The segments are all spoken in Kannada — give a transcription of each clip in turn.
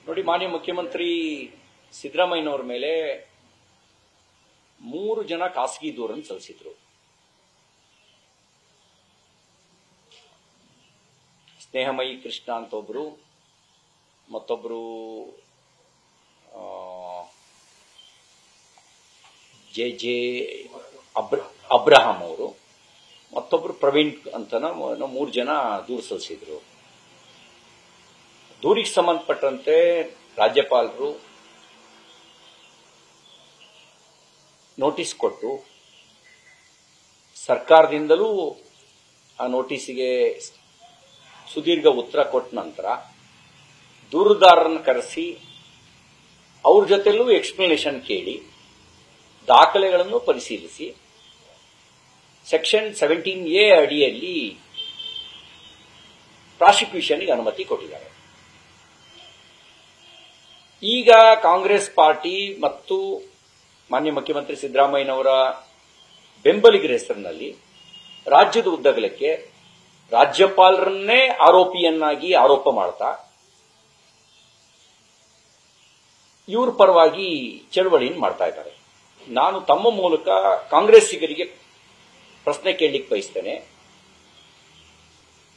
ನೋಡಿ, ಮಾನ್ಯ ಮುಖ್ಯಮಂತ್ರಿ ಸಿದ್ದರಾಮಯ್ಯನವರ ಮೇಲೆ 3 ಜನ ಖಾಸಗಿ ದೂರನ್ನು ಸಲ್ಲಿಸಿದ್ರು. ಸ್ನೇಹಮಯಿ ಕೃಷ್ಣ ಅಂತ ಒಬ್ರು, ಮತ್ತೊಬ್ರು ಜೆ ಅಬ್ರಹಾಂ ಅವರು, ಮತ್ತೊಬ್ರು ಪ್ರವೀಣ್ ಅಂತನ 3 ಜನ ದೂರು ಸಲ್ಲಿಸಿದ್ರು. ದೂರಿಗೆ ಸಂಬಂಧಪಟ್ಟಂತೆ ರಾಜ್ಯಪಾಲರು ನೋಟಿಸ್ ಕೊಟ್ಟು ಸರ್ಕಾರದಿಂದಲೂ ಆ ನೋಟಿಸಿಗೆ ಸುದೀರ್ಘ ಉತ್ತರ ಕೊಟ್ಟ ನಂತರ ದೂರುದಾರರನ್ನು ಕರೆಸಿ ಅವ್ರ ಜೊತೆಲೂ ಎಕ್ಸ್ಪ್ಲನೇಷನ್ ಕೇಳಿ ದಾಖಲೆಗಳನ್ನು ಪರಿಶೀಲಿಸಿ ಸೆಕ್ಷನ್ 17A ಅಡಿಯಲ್ಲಿ ಪ್ರಾಸಿಕ್ಯೂಷನ್ಗೆ ಅನುಮತಿ ಕೊಟ್ಟಿದ್ದಾರೆ. ಈಗ ಕಾಂಗ್ರೆಸ್ ಪಾರ್ಟಿ ಮತ್ತು ಮಾನ್ಯ ಮುಖ್ಯಮಂತ್ರಿ ಸಿದ್ದರಾಮಯ್ಯನವರ ಬೆಂಬಲಿಗರ ಹೆಸರಿನಲ್ಲಿ ರಾಜ್ಯದ ಉದ್ದಗಲಕ್ಕೆ ರಾಜ್ಯಪಾಲರನ್ನೇ ಆರೋಪಿಯನ್ನಾಗಿ ಆರೋಪ ಮಾಡ್ತಾ ಇವ್ರ ಪರವಾಗಿ ಚಳವಳಿಯನ್ನು ಮಾಡ್ತಾ ಇದ್ದಾರೆ. ನಾನು ತಮ್ಮ ಮೂಲಕ ಕಾಂಗ್ರೆಸ್ಸಿಗರಿಗೆ ಪ್ರಶ್ನೆ ಕೇಳಲಿಕ್ಕೆ ಬಯಸ್ತೇನೆ.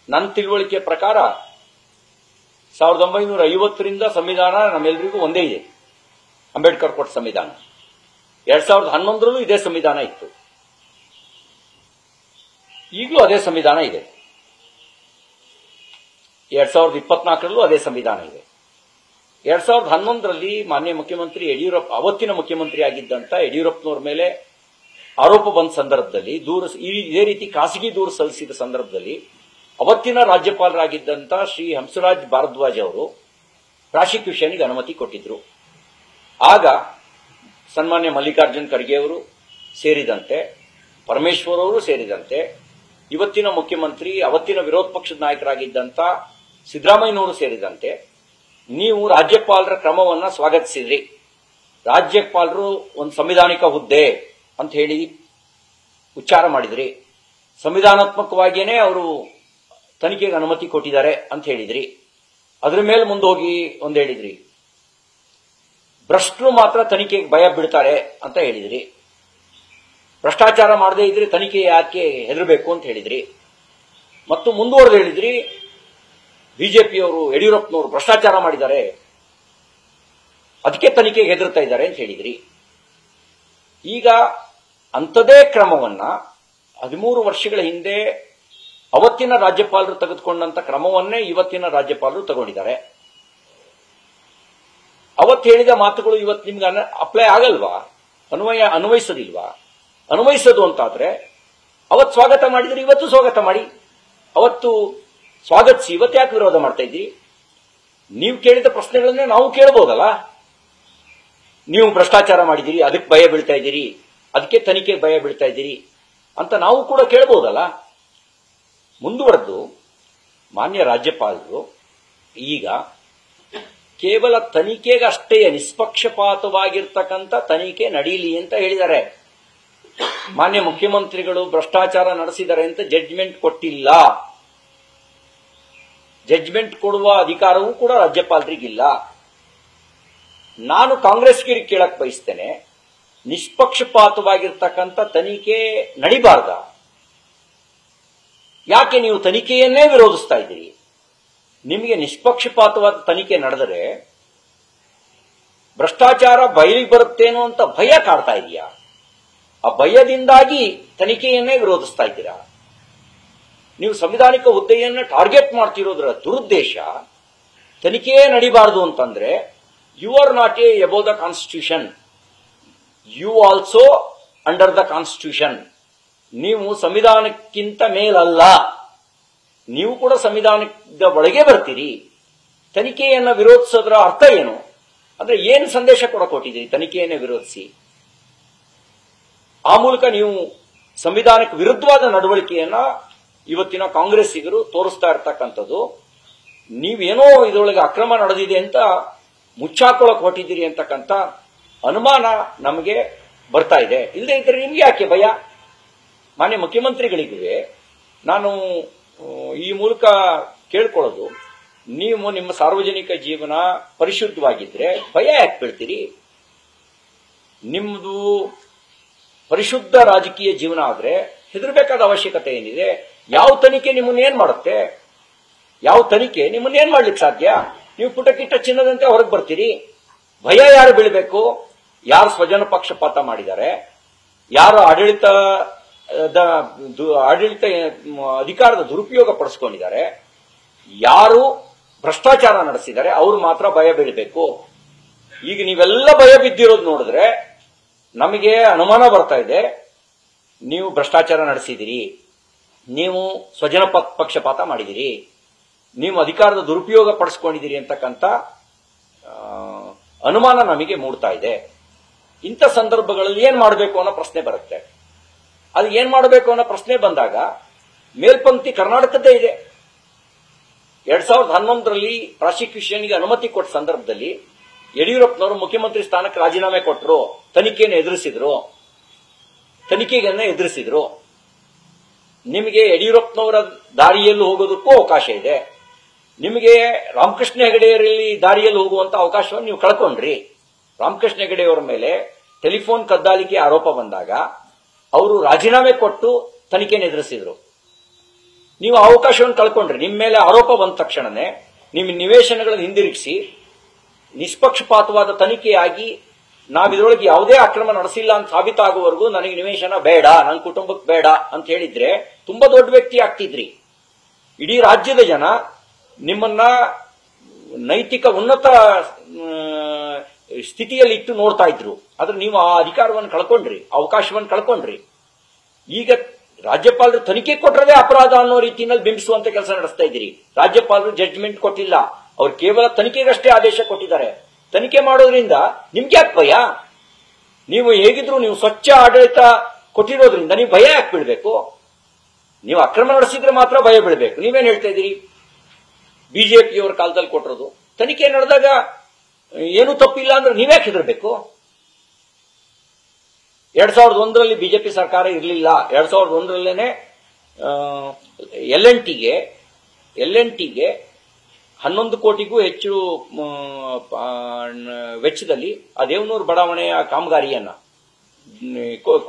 ನನ್ನ ತಿಳುವಳಿಕೆ ಪ್ರಕಾರ 1950ರಿಂದ ಸಂವಿಧಾನ ನಮ್ಮೆಲ್ಲರಿಗೂ ಒಂದೇ ಇದೆ. ಅಂಬೇಡ್ಕರ್ ಕೊಟ್ಟ ಸಂವಿಧಾನ. 2011ರಲ್ಲೂ ಇದೇ ಸಂವಿಧಾನ ಇತ್ತು, ಈಗಲೂ ಅದೇ ಸಂವಿಧಾನ ಇದೆ. 2024ರಲ್ಲೂ ಅದೇ ಸಂವಿಧಾನ ಇದೆ. 2011ರಲ್ಲಿ ಮಾನ್ಯ ಮುಖ್ಯಮಂತ್ರಿ ಯಡಿಯೂರಪ್ಪ, ಅವತ್ತಿನ ಮುಖ್ಯಮಂತ್ರಿ ಆಗಿದ್ದಂತ ಯಡಿಯೂರಪ್ಪನವ್ರ ಮೇಲೆ ಆರೋಪ ಬಂದ ಸಂದರ್ಭದಲ್ಲಿ ಇದೇ ರೀತಿ ಖಾಸಗಿ ದೂರು ಸಲ್ಲಿಸಿದ ಸಂದರ್ಭದಲ್ಲಿ ಅವತ್ತಿನ ರಾಜ್ಯಪಾಲರಾಗಿದ್ದಂತ ಶ್ರೀ ಹಂಸರಾಜ್ ಭಾರದ್ವಾಜ್ ಅವರು ಪ್ರಾಸಿಕ್ಯೂಷನ್ಗೆ ಅನುಮತಿ ಕೊಟ್ಟಿದ್ರು. ಆಗ ಸನ್ಮಾನ್ಯ ಮಲ್ಲಿಕಾರ್ಜುನ್ ಖರ್ಗೆ ಅವರು ಸೇರಿದಂತೆ, ಪರಮೇಶ್ವರ್ ಅವರು ಸೇರಿದಂತೆ, ಇವತ್ತಿನ ಮುಖ್ಯಮಂತ್ರಿ, ಅವತ್ತಿನ ವಿರೋಧ ಪಕ್ಷದ ನಾಯಕರಾಗಿದ್ದಂತ ಸಿದ್ದರಾಮಯ್ಯನವರು ಸೇರಿದಂತೆ ನೀವು ರಾಜ್ಯಪಾಲರ ಕ್ರಮವನ್ನು ಸ್ವಾಗತಿಸಿದ್ರಿ. ರಾಜ್ಯಪಾಲರು ಒಂದು ಸಂವಿಧಾನಿಕ ಹುದ್ದೆ ಅಂತ ಹೇಳಿ ಉಚ್ಚಾರ ಮಾಡಿದ್ರಿ. ಸಂವಿಧಾನಾತ್ಮಕವಾಗಿಯೇ ಅವರು ತನಿಖೆಗೆ ಅನುಮತಿ ಕೊಟ್ಟಿದ್ದಾರೆ ಅಂತ ಹೇಳಿದ್ರಿ. ಅದರ ಮೇಲೆ ಮುಂದೋಗಿ ಒಂದು ಹೇಳಿದ್ರಿ, ಭ್ರಷ್ಟರು ಮಾತ್ರ ತನಿಖೆಗೆ ಭಯ ಬಿಡ್ತಾರೆ ಅಂತ ಹೇಳಿದ್ರಿ. ಭ್ರಷ್ಟಾಚಾರ ಮಾಡದೇ ಇದ್ರೆ ತನಿಖೆ ಯಾಕೆ ಹೆದರಬೇಕು ಅಂತ ಹೇಳಿದ್ರಿ. ಮತ್ತು ಮುಂದುವರೆದು ಹೇಳಿದ್ರಿ, ಬಿಜೆಪಿಯವರು, ಯಡಿಯೂರಪ್ಪನವರು ಭ್ರಷ್ಟಾಚಾರ ಮಾಡಿದ್ದಾರೆ, ಅದಕ್ಕೆ ತನಿಖೆಗೆ ಹೆದರ್ತಾ ಇದ್ದಾರೆ ಅಂತ ಹೇಳಿದ್ರಿ. ಈಗ ಅಂಥದೇ ಕ್ರಮವನ್ನ 13 ವರ್ಷಗಳ ಹಿಂದೆ ಅವತ್ತಿನ ರಾಜ್ಯಪಾಲರು ತೆಗೆದುಕೊಂಡಂತ ಕ್ರಮವನ್ನೇ ಇವತ್ತಿನ ರಾಜ್ಯಪಾಲರು ತಗೊಂಡಿದ್ದಾರೆ. ಅವತ್ತು ಹೇಳಿದ ಮಾತುಗಳು ಇವತ್ತು ನಿಮ್ಗೆ ಅಪ್ಲೈ ಆಗಲ್ವಾ? ಅನ್ವಯಿಸೋದಿಲ್ವಾ? ಅನ್ವಯಿಸೋದು ಅಂತಾದ್ರೆ ಅವತ್ತು ಸ್ವಾಗತ ಮಾಡಿದ್ರೆ ಇವತ್ತು ಸ್ವಾಗತ ಮಾಡಿ. ಅವತ್ತು ಸ್ವಾಗತಿಸಿ ಇವತ್ತು ಯಾಕೆ ವಿರೋಧ ಮಾಡ್ತಾ ಇದ್ದೀರಿ? ನೀವು ಕೇಳಿದ ಪ್ರಶ್ನೆಗಳನ್ನೇ ನಾವು ಕೇಳಬಹುದಲ್ಲ. ನೀವು ಭ್ರಷ್ಟಾಚಾರ ಮಾಡಿದಿರಿ, ಅದಕ್ಕೆ ಭಯ ಬೀಳ್ತಾ ಇದ್ದೀರಿ, ಅದಕ್ಕೆ ತನಿಖೆಗೆ ಭಯ ಬೀಳ್ತಾ ಇದ್ದೀರಿ ಅಂತ ನಾವು ಕೂಡ ಕೇಳಬಹುದಲ್ಲ. ಮುಂದುವರೆದು ಮಾನ್ಯ ರಾಜ್ಯಪಾಲರು ಈಗ ಕೇವಲ ತನಿಖೆಗಷ್ಟೇ ನಿಷ್ಪಕ್ಷಪಾತವಾಗಿರ್ತಕ್ಕಂಥ ತನಿಖೆ ನಡೀಲಿ ಅಂತ ಹೇಳಿದ್ದಾರೆ. ಮಾನ್ಯ ಮುಖ್ಯಮಂತ್ರಿಗಳು ಭ್ರಷ್ಟಾಚಾರ ನಡೆಸಿದ್ದಾರೆ ಅಂತ ಜಡ್ಜ್ಮೆಂಟ್ ಕೊಟ್ಟಿಲ್ಲ. ಜಡ್ಜ್ಮೆಂಟ್ ಕೊಡುವ ಅಧಿಕಾರವೂ ಕೂಡ ರಾಜ್ಯಪಾಲರಿಗಿಲ್ಲ. ನಾನು ಕಾಂಗ್ರೆಸ್ಗೆ ಕೇಳಕ್ ಬಯಸ್ತೇನೆ, ನಿಷ್ಪಕ್ಷಪಾತವಾಗಿರ್ತಕ್ಕಂಥ ತನಿಖೆ ನಡಿಬಾರ್ದ? ಯಾಕೆ ನೀವು ತನಿಖೆಯನ್ನೇ ವಿರೋಧಿಸ್ತಾ ಇದ್ದೀರಿ? ನಿಮಗೆ ನಿಷ್ಪಕ್ಷಪಾತವಾದ ತನಿಖೆ ನಡೆದರೆ ಭ್ರಷ್ಟಾಚಾರ ಬಯಲಿಗೆ ಬರುತ್ತೇನೋ ಅಂತ ಭಯ ಕಾಡ್ತಾ ಇದೆಯಾ? ಆ ಭಯದಿಂದಾಗಿ ತನಿಖೆಯನ್ನೇ ವಿರೋಧಿಸ್ತಾ ಇದ್ದೀರಾ? ನೀವು ಸಂವಿಧಾನಿಕ ಹುದ್ದೆಯನ್ನು ಟಾರ್ಗೆಟ್ ಮಾಡ್ತಿರೋದ್ರ ದುರುದ್ದೇಶ ತನಿಖೆಯೇ ನಡಿಬಾರದು ಅಂತಂದ್ರೆ you are not above the constitution, you also under the constitution. ನೀವು ಸಂವಿಧಾನಕ್ಕಿಂತ ಮೇಲಲ್ಲ, ನೀವು ಕೂಡ ಸಂವಿಧಾನದ ಒಳಗೆ ಬರ್ತೀರಿ. ತನಿಖೆಯನ್ನು ವಿರೋಧಿಸೋದ್ರ ಅರ್ಥ ಏನು? ಅಂದ್ರೆ ಏನು ಸಂದೇಶ ಕೊಟ್ಟಿದ್ದೀರಿ ತನಿಖೆಯನ್ನೇ ವಿರೋಧಿಸಿ? ಆ ಮೂಲಕ ನೀವು ಸಂವಿಧಾನಕ್ಕೆ ವಿರುದ್ಧವಾದ ನಡವಳಿಕೆಯನ್ನ ಇವತ್ತಿನ ಕಾಂಗ್ರೆಸ್ಸಿಗರು ತೋರಿಸ್ತಾ ಇರ್ತಕ್ಕಂಥದ್ದು. ನೀವೇನೋ ಇದರೊಳಗೆ ಅಕ್ರಮ ನಡೆದಿದೆ ಅಂತ ಮುಚ್ಚಾಕೊಳ್ಳಕ್ ಹೊಟ್ಟಿದ್ದೀರಿ ಅಂತಕ್ಕಂಥ ಅನುಮಾನ ನಮಗೆ ಬರ್ತಾ ಇದೆ. ಇಲ್ಲದೆ ಇದ್ರೆ ನಿಮ್ಗೆ ಯಾಕೆ ಭಯ? ಮಾನ್ಯ ಮುಖ್ಯಮಂತ್ರಿಗಳಿಗೂ ನಾನು ಈ ಮೂಲಕ ಕೇಳ್ಕೊಳ್ಳೋದು, ನೀವು ನಿಮ್ಮ ಸಾರ್ವಜನಿಕ ಜೀವನ ಪರಿಶುದ್ಧವಾಗಿದ್ರೆ ಭಯ ಯಾಕೆ ಬೀಳ್ತೀರಿ? ನಿಮ್ಮದು ಪರಿಶುದ್ಧ ರಾಜಕೀಯ ಜೀವನ ಆದ್ರೆ ಹೆದರಬೇಕಾದ ಅವಶ್ಯಕತೆ ಏನಿದೆ? ಯಾವ ತನಿಖೆ ನಿಮ್ಮನ್ನೇನ್ ಮಾಡುತ್ತೆ? ಯಾವ ತನಿಖೆ ನಿಮ್ಮನ್ನೇನ್ ಮಾಡ್ಲಿಕ್ಕೆ ಸಾಧ್ಯ? ನೀವು ಪುಟಕಿಟ್ಟ ಚಿನ್ನದಂತೆ ಹೊರಗೆ ಬರ್ತೀರಿ. ಭಯ ಯಾರು ಬೀಳಬೇಕು? ಯಾರು ಸ್ವಜನ ಪಕ್ಷಪಾತ ಮಾಡಿದ್ದಾರೆ, ಯಾರು ಆಡಳಿತ ಅಧಿಕಾರದ ದುರುಪಯೋಗ ಪಡಿಸ್ಕೊಂಡಿದ್ದಾರೆ, ಯಾರು ಭ್ರಷ್ಟಾಚಾರ ನಡೆಸಿದ್ದಾರೆ, ಅವರು ಮಾತ್ರ ಭಯ ಬೀಳಬೇಕು. ಈಗ ನೀವೆಲ್ಲ ಭಯ ಬಿದ್ದಿರೋದು ನೋಡಿದ್ರೆ ನಮಗೆ ಅನುಮಾನ ಬರ್ತಾ ಇದೆ. ನೀವು ಭ್ರಷ್ಟಾಚಾರ ನಡೆಸಿದಿರಿ, ನೀವು ಸ್ವಜನ ಪಕ್ಷಪಾತ ಮಾಡಿದಿರಿ, ನೀವು ಅಧಿಕಾರದ ದುರುಪಯೋಗ ಪಡಿಸ್ಕೊಂಡಿದ್ದೀರಿ ಅಂತಕ್ಕಂಥ ಅನುಮಾನ ನಮಗೆ ಮೂಡ್ತಾ ಇದೆ. ಇಂಥ ಸಂದರ್ಭಗಳಲ್ಲಿ ಏನ್ ಮಾಡಬೇಕು ಅನ್ನೋ ಪ್ರಶ್ನೆ ಬರುತ್ತೆ. ಅದು ಏನ್ ಮಾಡಬೇಕು ಅನ್ನೋ ಪ್ರಶ್ನೆ ಬಂದಾಗ ಮೇಲ್ಪಂಕ್ತಿ ಕರ್ನಾಟಕದ್ದೇ ಇದೆ. 2011ರಲ್ಲಿ ಪ್ರಾಸಿಕ್ಯೂಷನ್ಗೆ ಅನುಮತಿ ಕೊಟ್ಟ ಸಂದರ್ಭದಲ್ಲಿ ಯಡಿಯೂರಪ್ಪನವರು ಮುಖ್ಯಮಂತ್ರಿ ಸ್ಥಾನಕ್ಕೆ ರಾಜೀನಾಮೆ ಕೊಟ್ಟರು, ತನಿಖೆಯನ್ನು ಎದುರಿಸಿದ್ರು. ನಿಮಗೆ ಯಡಿಯೂರಪ್ಪನವರ ದಾರಿಯಲ್ಲಿ ಹೋಗೋದಕ್ಕೂ ಅವಕಾಶ ಇದೆ. ನಿಮಗೆ ರಾಮಕೃಷ್ಣ ಹೆಗಡೆಯವರಲ್ಲಿ ದಾರಿಯಲ್ಲಿ ಹೋಗುವಂತ ಅವಕಾಶವನ್ನು ನೀವು ಕಳ್ಕೊಂಡ್ರಿ. ರಾಮಕೃಷ್ಣ ಹೆಗಡೆಯವರ ಮೇಲೆ ಟೆಲಿಫೋನ್ ಕದ್ದಾಲಿಕೆ ಆರೋಪ ಬಂದಾಗ ಅವರು ರಾಜೀನಾಮೆ ಕೊಟ್ಟು ತನಿಖೆಯನ್ನು ಎದುರಿಸಿದ್ರು. ನೀವು ಅವಕಾಶವನ್ನು ಕಳ್ಕೊಂಡ್ರಿ. ನಿಮ್ಮ ಮೇಲೆ ಆರೋಪ ಬಂದ ತಕ್ಷಣನೇ ನಿಮ್ಮ ನಿವೇಶನಗಳನ್ನು ಹಿಂದಿರುಗಿಸಿ ನಿಷ್ಪಕ್ಷಪಾತವಾದ ತನಿಖೆಯಾಗಿ ನಾವಿದ್ರೊಳಗೆ ಯಾವುದೇ ಅಕ್ರಮ ನಡೆಸಿಲ್ಲ ಅಂತ ಸಾಬೀತಾಗುವವರೆಗೂ ನನಗೆ ನಿವೇಶನ ಬೇಡ, ನನ್ನ ಕುಟುಂಬಕ್ಕೆ ಬೇಡ ಅಂತ ಹೇಳಿದ್ರೆ ತುಂಬಾ ದೊಡ್ಡ ವ್ಯಕ್ತಿ ಆಗ್ತಿದ್ರಿ. ಇಡೀ ರಾಜ್ಯದ ಜನ ನಿಮ್ಮನ್ನ ನೈತಿಕ ಉನ್ನತ ಸ್ಥಿತಿಯಲ್ಲಿ ಇಟ್ಟು ನೋಡ್ತಾ ಇದ್ರು. ಆದ್ರೆ ನೀವು ಆ ಅಧಿಕಾರವನ್ನು ಕಳ್ಕೊಂಡ್ರಿ, ಅವಕಾಶವನ್ನು ಕಳ್ಕೊಂಡ್ರಿ. ಈಗ ರಾಜ್ಯಪಾಲರು ತನಿಖೆ ಕೊಟ್ಟರೆ ಅಪರಾಧ ಅನ್ನೋ ರೀತಿಯಲ್ಲಿ ಬಿಂಬಿಸುವಂತ ಕೆಲಸ ನಡೆಸ್ತಾ ಇದ್ದೀರಿ. ರಾಜ್ಯಪಾಲರು ಜಡ್ಜ್ಮೆಂಟ್ ಕೊಟ್ಟಿಲ್ಲ, ಅವ್ರು ಕೇವಲ ತನಿಖೆಗಷ್ಟೇ ಆದೇಶ ಕೊಟ್ಟಿದ್ದಾರೆ. ತನಿಖೆ ಮಾಡೋದ್ರಿಂದ ನಿಮ್ಗೆ ಯಾಕೆ ಭಯ? ನೀವು ಹೇಗಿದ್ರು ನೀವು ಸ್ವಚ್ಛ ಆಡಳಿತ ಕೊಟ್ಟಿರೋದ್ರಿಂದ ನೀವು ಭಯ ಯಾಕೆ ಬೀಳ್ಬೇಕು? ನೀವು ಅಕ್ರಮ ನಡೆಸಿದ್ರೆ ಮಾತ್ರ ಭಯ ಬೀಳ್ಬೇಕು. ನೀವೇನ್ ಹೇಳ್ತಾ ಇದ್ದೀರಿ? ಬಿಜೆಪಿಯವರ ಕಾಲದಲ್ಲಿ ಕೊಟ್ಟಿರೋದು ತನಿಖೆ ನಡೆದಾಗ ಏನು ತಪ್ಪಿಲ್ಲ ಅಂದ್ರೆ ನೀವ್ಯಾಕೆ ಹೆದರ್ಬೇಕು? 2001ರಲ್ಲಿ ಬಿಜೆಪಿ ಸರ್ಕಾರ ಇರಲಿಲ್ಲ. 2001ರಲ್ಲೇನೆ ಎಲ್&ಟಿಗೆ 11 ಕೋಟಿಗೂ ಹೆಚ್ಚು ವೆಚ್ಚದಲ್ಲಿ ಆ ದೇವನೂರು ಬಡಾವಣೆಯ ಕಾಮಗಾರಿಯನ್ನ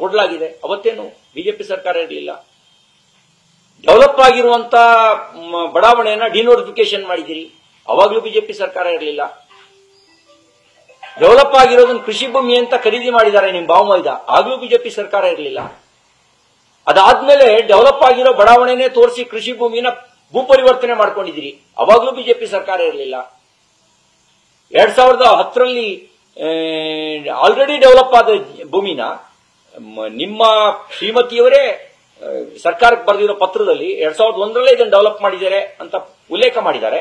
ಕೊಡಲಾಗಿದೆ. ಅವತ್ತೇನು ಬಿಜೆಪಿ ಸರ್ಕಾರ ಇರಲಿಲ್ಲ. ಡೆವಲಪ್ ಆಗಿರುವಂತ ಬಡಾವಣೆಯನ್ನ ಡಿನೋಟಿಫಿಕೇಶನ್ ಮಾಡಿದಿರಿ, ಅವಾಗಲೂ ಬಿಜೆಪಿ ಸರ್ಕಾರ ಇರಲಿಲ್ಲ. ಡೆವಲಪ್ ಆಗಿರೋದನ್ನ ಕೃಷಿ ಭೂಮಿ ಅಂತ ಖರೀದಿ ಮಾಡಿದ್ದಾರೆ ನಿಮ್ ಬಾವುಮೈದ, ಆಗ್ಲೂ ಬಿಜೆಪಿ ಸರ್ಕಾರ ಇರಲಿಲ್ಲ. ಅದಾದ್ಮೇಲೆ ಡೆವಲಪ್ ಆಗಿರೋ ಬಡಾವಣೆನೇ ತೋರಿಸಿ ಕೃಷಿ ಭೂಮಿನ ಭೂ ಪರಿವರ್ತನೆ ಮಾಡ್ಕೊಂಡಿದ್ದೀರಿ, ಅವಾಗಲೂ ಬಿಜೆಪಿ ಸರ್ಕಾರ ಇರಲಿಲ್ಲ. 2010ರಲ್ಲಿ ಆಲ್ರೆಡಿ ಡೆವಲಪ್ ಆದ ಭೂಮಿನ ನಿಮ್ಮ ಶ್ರೀಮತಿಯವರೇ ಸರ್ಕಾರಕ್ಕೆ ಬರೆದಿರೋ ಪತ್ರದಲ್ಲಿ 2001ರಲ್ಲೇ ಇದನ್ನು ಡೆವಲಪ್ ಮಾಡಿದ್ದಾರೆ ಅಂತ ಉಲ್ಲೇಖ ಮಾಡಿದ್ದಾರೆ.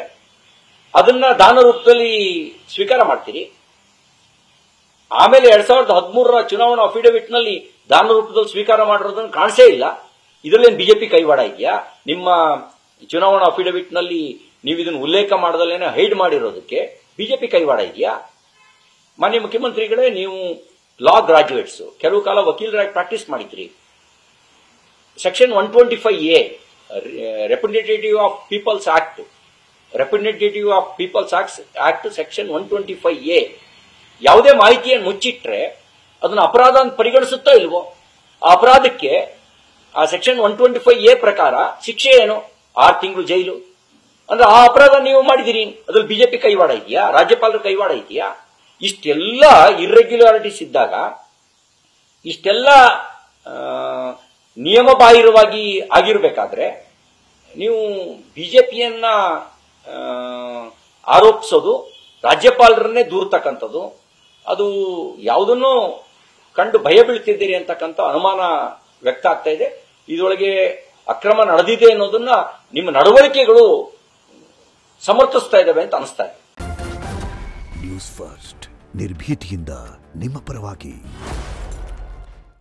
ಅದನ್ನ ದಾನ ರೂಪದಲ್ಲಿ ಸ್ವೀಕಾರ ಮಾಡ್ತೀರಿ. ಆಮೇಲೆ 2013ರ ಚುನಾವಣಾ ಅಫಿಡವಿಟ್ ನಲ್ಲಿ ದಾನ ರೂಪದಲ್ಲಿ ಸ್ವೀಕಾರ ಮಾಡಿರೋದನ್ನು ಕಾಣಿಸೇ ಇಲ್ಲ. ಇದರಲ್ಲೇನು ಬಿಜೆಪಿ ಕೈವಾಡ ಇದೆಯಾ? ನಿಮ್ಮ ಚುನಾವಣಾ ಅಫಿಡವಿಟ್ ನಲ್ಲಿ ನೀವು ಇದನ್ನು ಉಲ್ಲೇಖ ಮಾಡದಲ್ಲೇನೆ ಹೈಡ್ ಮಾಡಿರೋದಕ್ಕೆ ಬಿಜೆಪಿ ಕೈವಾಡ ಇದೆಯಾ? ಮಾನ್ಯ ಮುಖ್ಯಮಂತ್ರಿಗಳೇ, ನೀವು ಲಾ ಗ್ರಾಜ್ಯುಯೇಟ್ಸ್, ಕೆಲವು ಕಾಲ ವಕೀಲರಾಗಿ ಪ್ರಾಕ್ಟೀಸ್ ಮಾಡಿದ್ರಿ. Section 125A representative of people's act section 125A ಯಾವುದೇ ಮಾಹಿತಿಯನ್ನು ಮುಚ್ಚಿಟ್ರೆ ಅದನ್ನು ಅಪರಾಧ ಅಂತ ಪರಿಗಣಿಸುತ್ತೋ ಇಲ್ವೋ? ಆ ಅಪರಾಧಕ್ಕೆ ಆ ಸೆಕ್ಷನ್ 125A ಪ್ರಕಾರ ಶಿಕ್ಷೆ ಏನು? 6 ತಿಂಗಳು ಜೈಲು. ಅಂದ್ರೆ ಆ ಅಪರಾಧ ನೀವು ಮಾಡಿದಿರಿ, ಅದ್ರಲ್ಲಿ ಬಿಜೆಪಿ ಕೈವಾಡ ಇದೆಯಾ? ರಾಜ್ಯಪಾಲರ ಕೈವಾಡ ಇದೆಯಾ? ಇಷ್ಟೆಲ್ಲ ಇರ್ರೆಗ್ಯುಲಾರಿಟೀಸ್ ಇದ್ದಾಗ, ಇಷ್ಟೆಲ್ಲ ನಿಯಮ ಬಾಹಿರವಾಗಿ ಆಗಿರಬೇಕಾದ್ರೆ ನೀವು ಬಿಜೆಪಿಯನ್ನ ಆರೋಪಿಸೋದು, ರಾಜ್ಯಪಾಲರನ್ನೇ ದೂರ್ತಕ್ಕಂಥದ್ದು, ಅದು ಯಾವುದನ್ನು ಕಂಡು ಭಯ ಬೀಳ್ತಿದ್ದೀರಿ ಅಂತಕ್ಕಂಥ ಅನುಮಾನ ವ್ಯಕ್ತ ಆಗ್ತಾ ಇದೆ. ಇದರೊಳಗೆ ಅಕ್ರಮ ನಡೆದಿದೆ ಅನ್ನೋದನ್ನ ನಿಮ್ಮ ನಡವಳಿಕೆಗಳು ಸಮರ್ಥಿಸ್ತಾ ಇದ್ದಾವೆ ಅಂತ ಅನಿಸ್ತಾ ಇದೆ. ನ್ಯೂಸ್ ಫಸ್ಟ್, ನಿರ್ಭೀತಿಯಿಂದ ನಿಮ್ಮ ಪರವಾಗಿ.